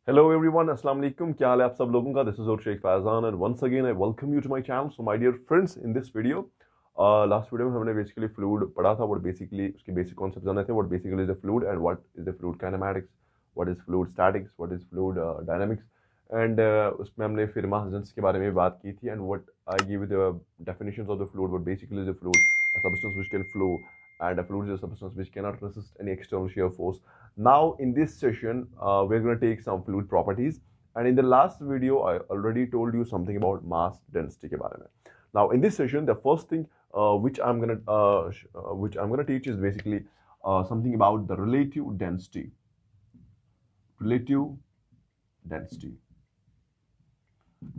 Hello everyone, Assalamu alaikum. क्या हाल है आप सब लोगों का? This is your sheikh Fayzan and once again I welcome you to my channel. So my dear friends, in this video, last video में हमने basically fluid पढ़ा था. What basically उसके basic concepts जाने थे. What basically is the fluid and what is the fluid kinematics, what is fluid statics, what is fluid dynamics, and उसमें हमने फिर mass density के बारे में बात की थी. And what I give you the definitions of the fluid. What basically is the fluid? A substance which can flow, and a fluid is a substance which cannot resist any external shear force. Now in this session we're going to take some fluid properties, and in the last video I already told you something about mass density के बारे में. Now in this session the first thing which I'm gonna teach is basically something about the relative density.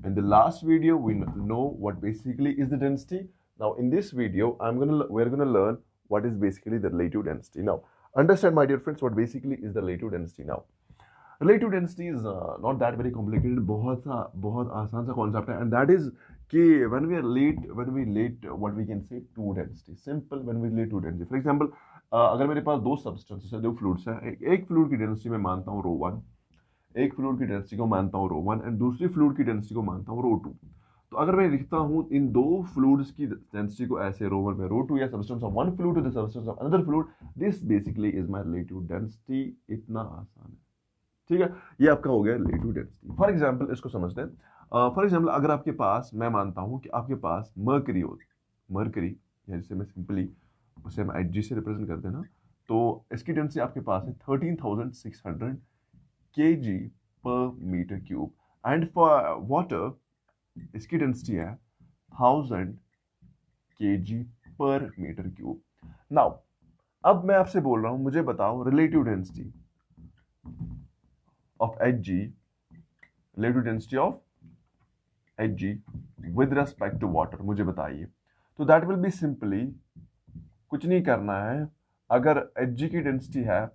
In the last video we know what basically is the density. Now in this video we're gonna learn what is basically the relative density. Now understand my dear friends what basically is the relative density. Now relative density is not that very complicated. बहुत आसान सा concept है, and that is कि when we relate what we can say two density. Simple, when we relate two density. For example, अगर मेरे पास दो substances है, दो fluids है, एक fluid की density मैं मानता हूँ ρ1, एक फ्लूइड की डेंसिटी को मानता हूँ ρ1 एंड दूसरी फ्लूइड की डेंसिटी को मानता हूँ ρ2. तो अगर मैं लिखता हूँ इन दो फ्लूइड्स की डेंसिटी को ऐसे ρ1 में ρ2 या substance of one fluid to the substance of another fluid, this basically is my relative density. इतना आसान है, ठीक है. ये आपका हो गया रिलेटिव डेंसिटी. फॉर एग्जांपल इसको समझते हैं. फॉर एग्जांपल अगर आपके पास, मैं मानता हूँ कि आपके पास मर्करी जिसे मैं सिंपली उसे हम Hg से रिप्रेजेंट करते हैं ना, तो इसकी डेंसिटी आपके पास है 13,600 kg per meter cube, and for water इसकी डेंसिटी है 1000 kg per meter cube. Now अब मैं आपसे बोल रहा हूं, मुझे बताओ relative density of Hg with respect to water, मुझे बताइए. तो दैट विल बी सिंपली, कुछ नहीं करना है. अगर Hg की डेंसिटी है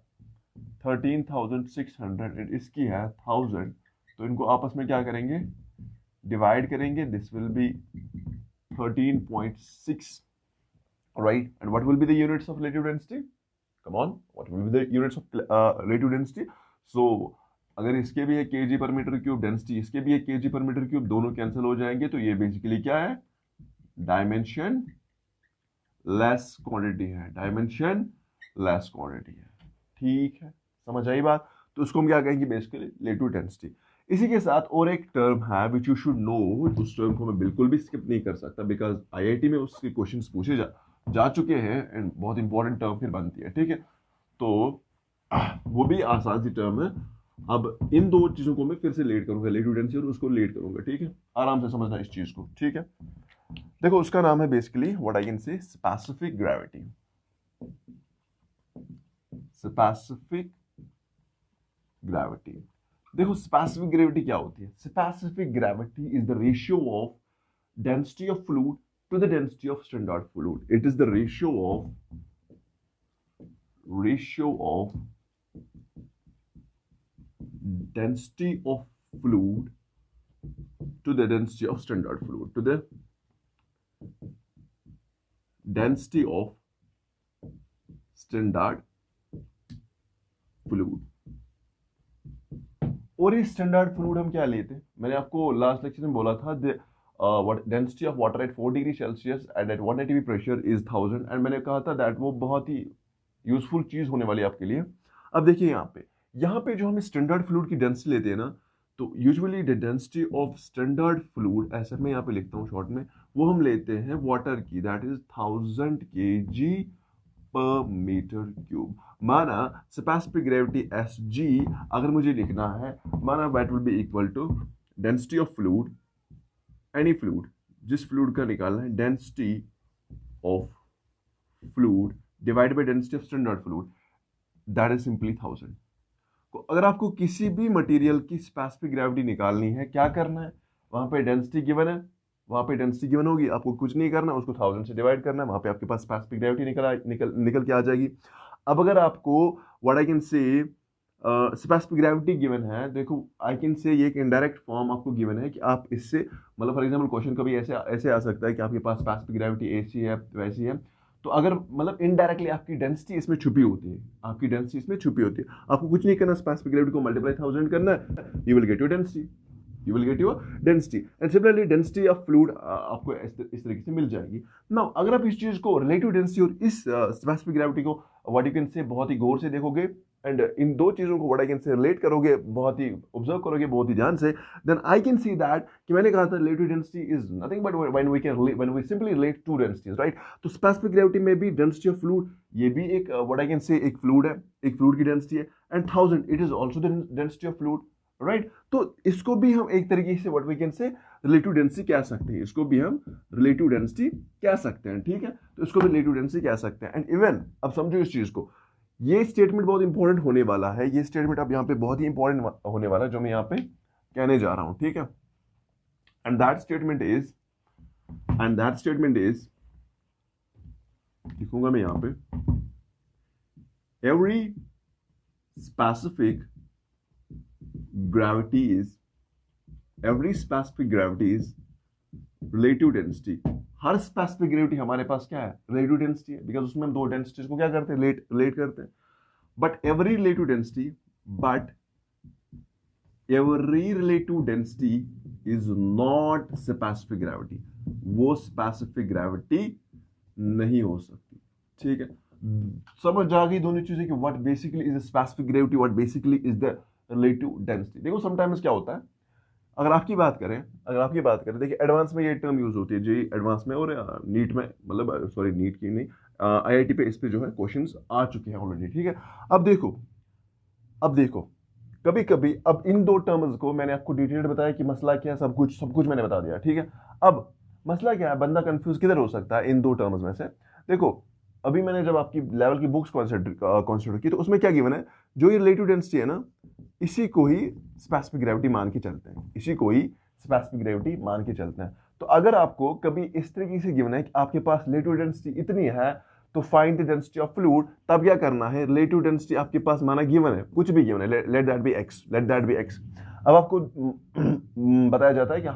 13,600, इसकी है 1000, तो इनको आपस में क्या करेंगे, डिवाइड करेंगे. This will be 13.6, right. And what will be the units of relative density? Come on, what will be the units of relative density? So अगर इसके भी है kg पर मीटर क्यूब डेंसिटी, इसके भी है kg पर मीटर क्यूब, दोनों कैंसिल हो जाएंगे. तो ये बेसिकली क्या है, डायमेंशन लेस क्वांटिटी है, ठीक है. समझ आई बात? तो उसको हम क्या कहेंगे, बेसिकली रिलेटिव डेंसिटी. इसी के साथ और एक टर्म है विच यू शुड नो. उस टर्म को मैं बिल्कुल भी स्किप नहीं कर सकता, बिकॉज आईआईटी में उसके क्वेश्चंस पूछे जा चुके हैं, एंड बहुत इंपॉर्टेंट टर्म फिर बनती है, ठीक है. तो वो भी आसान सी टर्म है. अब इन दो चीजों को मैं फिर से लेट करूंगा, रिलेटिव डेंसिटी और उसको लेट करूंगा, ठीक है. आराम से समझना इस चीज को, ठीक है. देखो उसका नाम है basically what I can say specific gravity. Specific gravity. देखो स्पेसिफिक ग्रेविटी क्या होती है? Specific gravity is the ratio of density of fluid to the density of standard fluid. It is the ratio of density of fluid to the density of standard fluid, to the density of standard fluid. और ये standard fluid हम क्या लेते हैं? मैंने आपको last lecture में बोला था density of water at 4 degree Celsius and at 180 psi pressure is 1000, and मैंने कहा था दैट वो बहुत ही यूजफुल चीज होने वाली है आपके लिए. अब देखिए यहाँ पे जो हम स्टैंडर्ड फ्लूइड की डेंसिटी लेते हैं ना, तो usually the density of standard fluid, ऐसा मैं यहाँ पे लिखता हूँ शॉर्ट में, वो हम लेते हैं वाटर की, दैट इज 1000 kg पर मीटर क्यूब. माना स्पेसिफिक ग्रेविटी Sg अगर मुझे लिखना है, माना that will be equal to density of fluid, any fluid, जिस फ्लूइड का निकालना है, density of fluid divide by density of standard fluid, that is simply 1000. अगर आपको किसी भी मटेरियल की स्पेसिफिक ग्रेविटी निकालनी है, क्या करना है, वहां पे डेंसिटी गिवन है, वहां पे डेंसिटी गिवन होगी, आपको कुछ नहीं करना, उसको 1000 से डिवाइड करना है, वहां पे आपके पास स्पेसिफिक ग्रेविटी निकल के आ जाएगी. अब अगर आपको what I can say specific gravity given है, देखो आई कैन से ये एक इनडायरेक्ट फॉर्म आपको गिवन है कि आप इससे, मतलब फॉर एग्जांपल क्वेश्चन कभी ऐसे आ सकता है कि आपके पास स्पेसिफिक ग्रेविटी ऐसी है वैसी है, तो अगर मतलब इनडायरेक्टली आपकी डेंसिटी इसमें छुपी होती है, आपकी डेंसिटी इसमें छुपी होती है। आपको कुछ नहीं करना, स्पेसिफिक ग्रेविटी को मल्टीप्लाई 1000 करना है, you will get your density, you will get your density. And similarly density of fluid आपको इस तरीके से मिल जाएगी। नाउ अगर आप इस चीज को रिलेटिव डेंसिटी और इस स्पेसिफिक ग्रेविटी को व्हाट यू कैन से बहुत ही गौर से देखोगे एंड इन दो चीजों को what I can say relate करोगे, बहुत ही ऑब्जर्व करोगे बहुत ही ध्यान से, then I can see that कि मैंने कहा था relative density is nothing but when we simply relate to densities, right. तो स्पेसिफिक ग्रेविटी में भी डेंसिटी ऑफ फ्लूइड, ये भी एक व्हाट आई कैन से एक फ्लूइड है, एक फ्लूइड की डेंसिटी है, and 1000 it is also the density of fluid, right. तो इसको भी हम एक तरीके से what we can say relative density कह सकते हैं, इसको भी हम रिलेटिव डेंसिटी कह सकते हैं, ठीक है। तो इसको भी रिलेटिव डेंसिटी कह सकते हैं। एंड इवन अब समझो इस चीज को, ये स्टेटमेंट बहुत इंपॉर्टेंट होने वाला है, ये स्टेटमेंट अब यहाँ पे बहुत ही इंपॉर्टेंट होने वाला है जो मैं यहाँ पे कहने जा रहा हूं, ठीक है। एंड दैट स्टेटमेंट इज लिखूंगा मैं यहाँ पे, every specific gravity is relative density. Her specific gravity हमारे पास क्या है, रिलेटिव डेंसिटी है, बिकॉज उसमें हम दो डेंसिटीज को क्या करते हैं, रिलेट करते हैं। But every relative density is not specific gravity, वो स्पेसिफिक ग्रेविटी नहीं हो सकती, ठीक है। समझ आ गई दोनों चीजें कि what basically is specific gravity, what basically is the relative density. देखो समटाइम्स क्या होता है, अगर आपकी बात करें देखिए एडवांस में ये टर्म यूज होती है जी, एडवांस में और नीट में, मतलब सॉरी नीट की नहीं, आईआईटी पे इस पे जो है क्वेश्चंस आ चुके हैं ऑलरेडी, ठीक है। अब देखो कभी कभी अब इन दो टर्म्स को मैंने आपको डिटेल्ड बताया कि मसला क्या है, सब कुछ मैंने बता दिया, ठीक है। अब मसला क्या है, बंदा कंफ्यूज किधर हो सकता है इन दो टर्म्स में से। देखो अभी मैंने जब आपकी लेवल की बुक्स कंसिडर की तो उसमें क्या गिवन है, जो ये रिलेटिव डेंसिटी है ना, इसी को ही स्पेसिफिक ग्रेविटी मान के चलते हैं, तो अगर आपको कभी इस तरीके से गिवन है कि आपके पास रिलेटिव डेंसिटी इतनी है तो find the density of fluid, तब क्या करना है, रिलेटिव डेंसिटी आपके पास माना गिवन है, कुछ भी गिवन है, लेट दैट बी एक्स। अब आपको बताया जाता है कि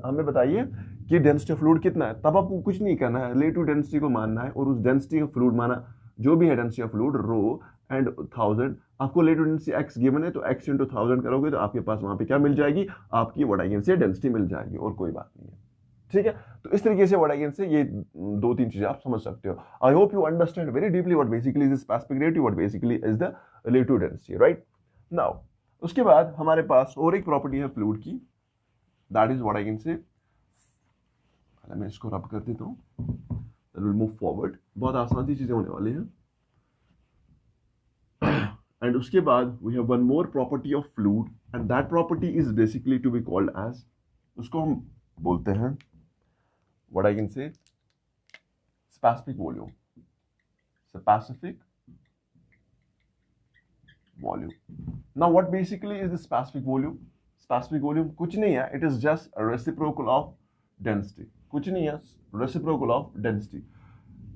हमें बताइए कि डेंसिटी ऑफ फ्लूइड कितना है, तब आपको कुछ नहीं करना है, रिलेटिव डेंसिटी को मानना है और उस डेंसिटी ऑफ फ्लूइड माना जो भी है density of fluid rho and 1000, आपको रिलेटिव डेंसिटी x गिवन है तो x into 1000 करोगे तो आपके पास वहां पे क्या मिल जाएगी, आपकी what I can say density मिल जाएगी, और कोई बात नहीं है, ठीक है। तो इस तरीके से व्हाट आई कैन से ये दो तीन चीजें आप समझ सकते हो। I hope you understand very deeply what basically is specific gravity, what basically is the relative density, right. Now उसके बाद हमारे पास और एक प्रॉपर्टी है फ्लूइड की, that is what I can से, मैं इसको रब कर देता हूं, देन विल मूव फॉरवर्ड, बहुत आसान सी चीजें होने वाली हैं। And उसके बाद we have one more property of fluid and that property is basically to be called as, उसको हम बोलते हैं what I can say specific volume, now what basically is the specific volume कुछ नहीं है, it is just a reciprocal of density, कुछ नहीं है, reciprocal of density।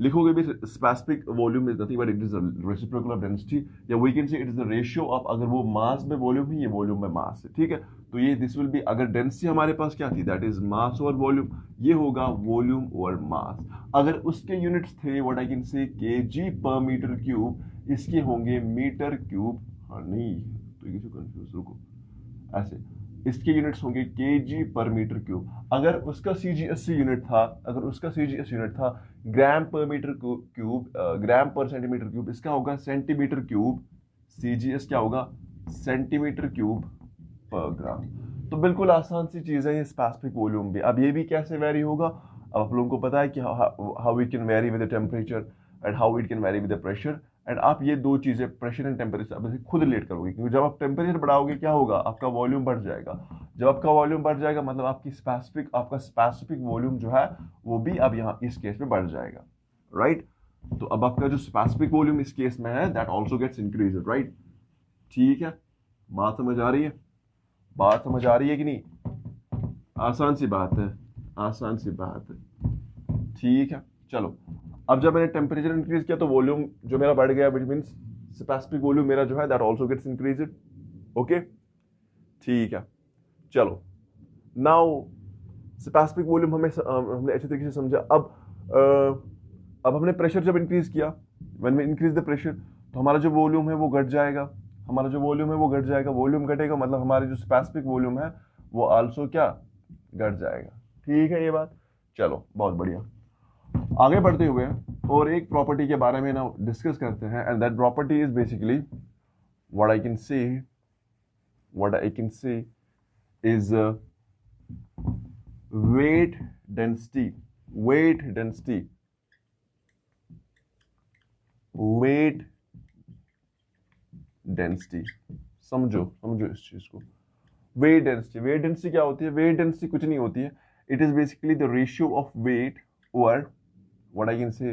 लिखोगे भी specific volume is nothing but it is the reciprocal of density, या we can say it is the ratio of, अगर वो मास में वॉल्यूम है, ये वॉल्यूम में मास है, ठीक है। तो ये दिस विल बी, अगर डेंसिटी हमारे पास क्या थी, that is mass over volume, ये होगा वॉल्यूम ओवर मास। अगर उसके यूनिट्स थे व्हाट आई कैन से केजी पर मीटर क्यूब, इसके होंगे मीटर क्यूब, हाँ नहीं तो ये कंफ्यूज, रुको ऐसे, इसके यूनिट्स होंगे केजी पर मीटर क्यूब। अगर उसका सीजीएस यूनिट था ग्राम पर मीटर क्यूब, ग्राम पर सेंटीमीटर क्यूब, इसका होगा सेंटीमीटर क्यूब, सीजीएस क्या होगा, सेंटीमीटर क्यूब पर ग्राम। तो बिल्कुल आसान सी चीज है ये स्पेसिफिक वॉल्यूम भी। अब ये भी कैसे वेरी होगा, अब आप लोगों को पता है कि how it can very with the temperature and how it can very with the pressure, and आप ये दो चीजें प्रेशर एंड टेम्परेचर अब खुद रिलेट करोगे, क्योंकि जब आप टेम्परेचर बढ़ाओगे क्या होगा, आपका वॉल्यूम बढ़ जाएगा। जब आपका वॉल्यूम बढ़ जाएगा मतलब आपका स्पेसिफिक वॉल्यूम जो है वो भी अब यहाँ इस केस में बढ़ जाएगा, राइट। तो अब आपका जो स्पेसिफिक वॉल्यूम इस केस में है that also gets increased, right. ठीक है, बात समझ आ रही है कि नहीं, आसान सी बात है, ठीक है। चलो अब जब मैंने टेम्परेचर इंक्रीज किया तो वॉल्यूम जो मेरा बढ़ गया, विच मींस स्पेसिफिक वॉल्यूम मेरा जो है that also gets increased, okay ठीक है। चलो नाउ स्पेसिफिक वॉल्यूम हमने अच्छे तरीके से समझा। अब हमने प्रेशर जब इंक्रीज किया, when we increase the pressure, तो हमारा जो वॉल्यूम है वो घट जाएगा, हमारा जो वॉल्यूम है वो घट जाएगा, वॉल्यूम घटेगा मतलब हमारे जो स्पेसिफिक वॉल्यूम है वो आल्सो क्या घट जाएगा। ठीक है ये बात, चलो बहुत बढ़िया। आगे बढ़ते हुए और एक प्रॉपर्टी के बारे में ना डिस्कस करते हैं, and that property is basically what I can से is weight density weight density weight density समझो इस चीज को। वेट डेंसिटी क्या होती है? वेट डेंसिटी कुछ नहीं होती है, it is basically the ratio of weight over what I can say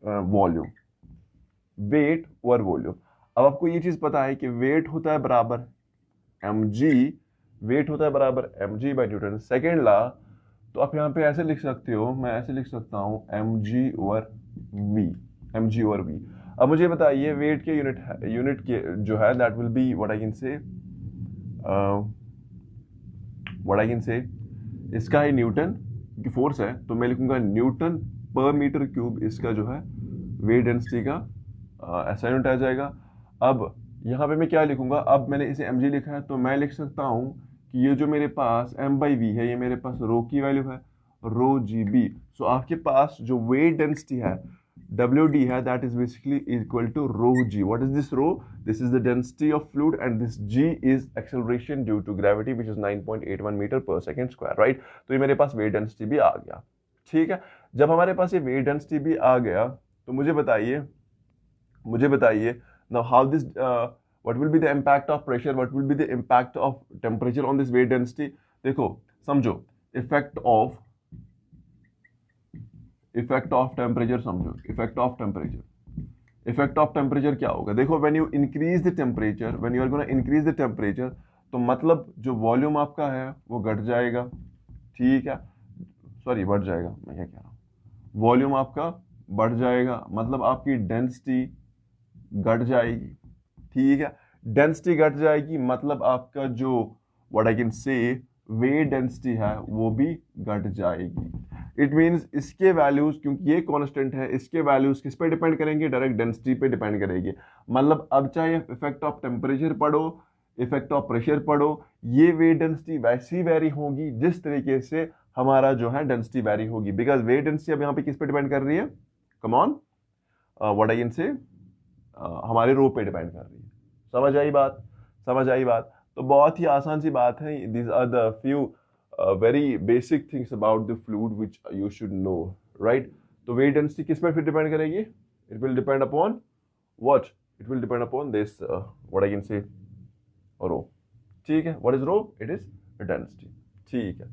volume, weight over volume. अब आपको ये चीज पता है कि वेट होता है बराबर mg, वेट होता है बराबर mg बाई न्यूटन सेकेंड ला। तो आप यहाँ पे ऐसे लिख सकते हो, मैं ऐसे लिख सकता हूँ mg ओवर v। अब मुझे बताइए वेट के यूनिट के जो है that will be what I can से इसका है न्यूटन की फोर्स है, तो मैं लिखूंगा न्यूटन पर मीटर क्यूब, इसका जो है वेट डेंसिटी का ऐसा यूनिट आ जाएगा। अब यहाँ पे मैं क्या लिखूंगा, अब मैंने इसे mg लिखा है तो मैं लिख सकता हूँ कि ये जो मेरे पास m/v है, ये मेरे पास रो की वैल्यू है, रो GB। सो आपके पास जो वेट डेंसिटी है WD है, that is basically equal to rho G। What is this rho? This is the density of fluid and this G is acceleration due to gravity which is 9.81 metre per second square, right. तो ये मेरे पास weight density भी आ गया। ठीक है, जब हमारे पास ये वेट डेंसिटी भी आ गया तो मुझे बताइए now how this what will be the impact of pressure, what will be the impact of temperature on this weight density। देखो समझो इफेक्ट ऑफ टेम्परेचर, समझो इफेक्ट ऑफ टेम्परेचर क्या होगा। देखो when you increase the temperature, when you are gonna increase the temperature, तो मतलब जो volume आपका है वो घट जाएगा। ठीक है, सॉरी बढ़ जाएगा, मैं क्या कह रहा हूँ, वॉल्यूम आपका बढ़ जाएगा मतलब आपकी डेंसिटी घट जाएगी। ठीक है, डेंसिटी घट जाएगी मतलब आपका जो व्हाट आई कैन से वेट डेंसिटी है वो भी घट जाएगी। इट मींस इसके वैल्यूज, क्योंकि ये कांस्टेंट है, इसके वैल्यूज किस पे डिपेंड करेंगे? डायरेक्ट डेंसिटी पे डिपेंड करेंगे। मतलब अब चाहे इफेक्ट ऑफ टेम्परेचर पढ़ो, इफेक्ट ऑफ प्रेशर पढ़ो, ये वेट डेंसिटी वैसी वेरी होगी जिस तरीके से हमारा जो है डेंसिटी वेरी होगी, बिकॉज वेट डेंसिटी अब यहाँ पे किस पे डिपेंड कर रही है? कम ऑन, व्हाट आई कैन से हमारे रो पे डिपेंड कर रही है। समझ आई बात। तो बहुत ही आसान सी बात है। These are the few very basic things about the fluid which you should know, right. तो वेट डेंसिटी किस पर फिर डिपेंड करेगी? It will depend upon what? It will depend upon this what I can say rho. ठीक है, what is rho? It is density. ठीक है,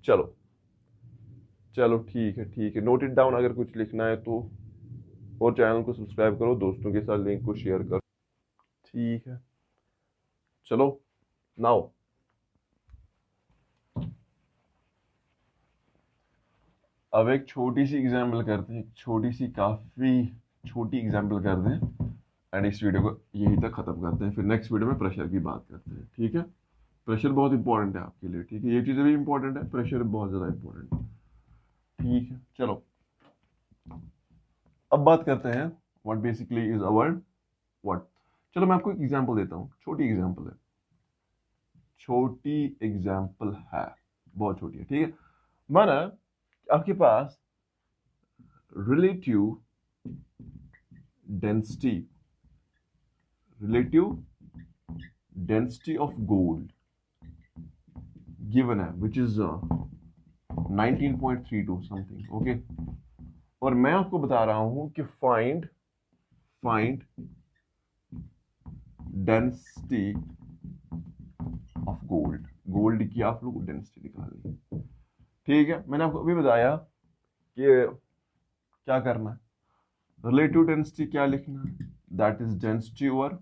चलो ठीक है, नोट इट डाउन अगर कुछ लिखना है तो, और चैनल को सब्सक्राइब करो, दोस्तों के साथ लिंक को शेयर करो। ठीक है, चलो नाउ अब एक छोटी सी एग्जाम्पल करते हैं, काफी छोटी एग्जाम्पल करते हैं, एंड इस वीडियो को यहीं तक खत्म करते हैं। फिर नेक्स्ट वीडियो में प्रेशर की बात करते हैं। ठीक है, प्रेशर बहुत इंपॉर्टेंट है आपके लिए। ठीक है, ये चीजें भी इंपॉर्टेंट है, प्रेशर बहुत ज्यादा इंपॉर्टेंट है। ठीक है, चलो अब बात करते हैं what basically is our what. चलो मैं आपको एक एग्जांपल देता हूँ, छोटी एग्जांपल है, बहुत छोटी है। ठीक है, माना आपके पास relative density of gold given है विच इज 19.32 समथिंग। ओके, और मैं आपको बता रहा हूं कि फाइंड डेंसिटी ऑफ गोल्ड की आप लोग डेंसिटी निकालनी। ठीक है, मैंने आपको अभी बताया कि क्या करना है, रिलेटिव डेंसिटी क्या लिखना है, दैट इज डेंसिटी ओवर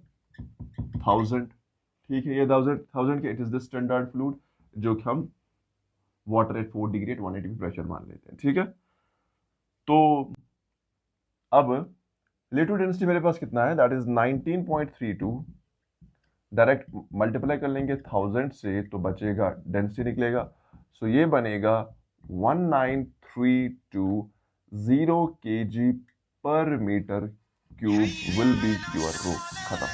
1000। ठीक है, ये 1000 के it is the standard fluid जो कि हम water at 4 degree at 180 pressure मान लेते हैं। ठीक है, तो अब रिलेटिव डेंसिटी मेरे पास कितना है, दैट इज 19.32। डायरेक्ट मल्टीप्लाई कर लेंगे 1000 से तो बचेगा, डेंसिटी निकलेगा। सो ये बनेगा 1932 kg per meter cube will be your roof? खत्म.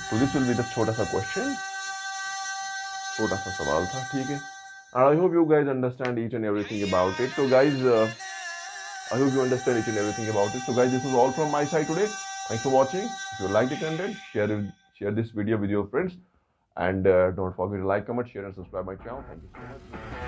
So this will be the छोटा सा question, छोटा सा सवाल था, ठीक है. And I hope you guys understand each and everything about it. So guys, I hope you understand each and everything about it. So guys, this was all from my side today. Thanks for watching. If you like the content, share this video with your friends, and don't forget to like, comment, share, and subscribe my channel. Thank you so much.